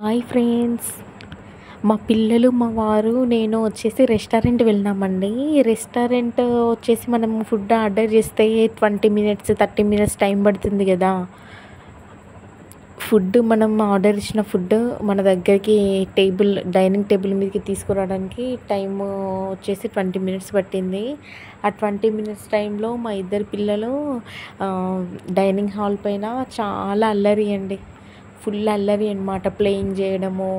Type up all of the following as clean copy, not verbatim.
Hi friends. మా పిల్లలు, మా వారు, నేను వచ్చేసి రెస్టారెంట్ వెళ్ళామండి. రెస్టారెంట్ వచ్చేసి మనం ఫుడ్ ఆర్డర్ చేస్తే 20 మినిట్స్, 30 మినిట్స్ టైం పడుతుంది కదా. ఫుడ్ మనం ఆర్డర్ ఇచ్చిన ఫుడ్ మన దగ్గరికి డైనింగ్ టేబుల్ మీదకి తీసుకురావడానికి టైం వచ్చేసి 20 మినిట్స్ పట్టింది. ఆ 20 మినిట్స్ టైంలో మా ఇద్దరు పిల్లలు డైనింగ్ హాల్ పైన చాలా అల్లరి అండి. ఫుల్ అల్లరి అనమాట. ప్లేయింగ్ చేయడము,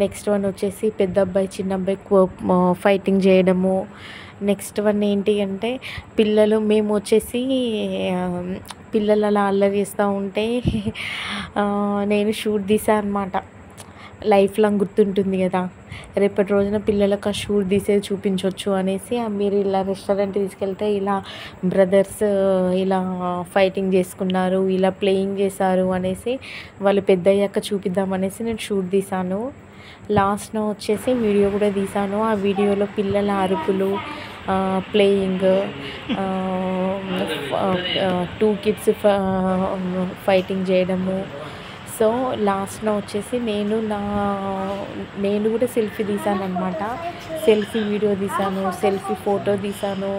నెక్స్ట్ వన్ వచ్చేసి పెద్ద అబ్బాయి చిన్న అబ్బాయి ఫైటింగ్ చేయడము. నెక్స్ట్ వన్ ఏంటి అంటే మేము వచ్చేసి పిల్లలు అలా అల్లరి చేస్తూ ఉంటే నేను షూట్ తీసాను అనమాట. లైఫ్ లాంగ్ గుర్తుంటుంది కదా, రేపటి రోజున పిల్లలకు ఆ షూట్ తీసేది చూపించవచ్చు అనేసి మీరు ఇలా రెస్టారెంట్ తీసుకెళ్తే ఇలా బ్రదర్స్ ఇలా ఫైటింగ్ చేసుకున్నారు, ఇలా ప్లేయింగ్ చేశారు అనేసి వాళ్ళు పెద్ద అయ్యాక చూపిద్దామనేసి నేను షూట్ తీశాను. లాస్ట్న వచ్చేసి వీడియో కూడా తీశాను. ఆ వీడియోలో పిల్లల అరుపులు, ప్లేయింగ్, 2 కిడ్స్ ఫైటింగ్ చేయడము. సో లాస్ట్న వచ్చేసి నేను కూడా సెల్ఫీ తీశాను అనమాట. సెల్ఫీ వీడియో తీశాను, సెల్ఫీ ఫోటో తీశాను.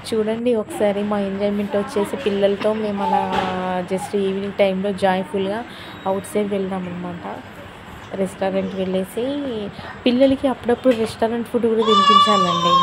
చూడండి ఒకసారి మా ఎంజాయ్మెంట్ వచ్చేసి పిల్లలతో మేము అలా జస్ట్ ఈవినింగ్ టైంలో జాయ్ఫుల్గా అవుట్ సైడ్ వెళ్ళామన్నమాట. రెస్టారెంట్ వెళ్ళేసి పిల్లలకి అప్పుడప్పుడు రెస్టారెంట్ ఫుడ్ కూడా తినిపించాలండి.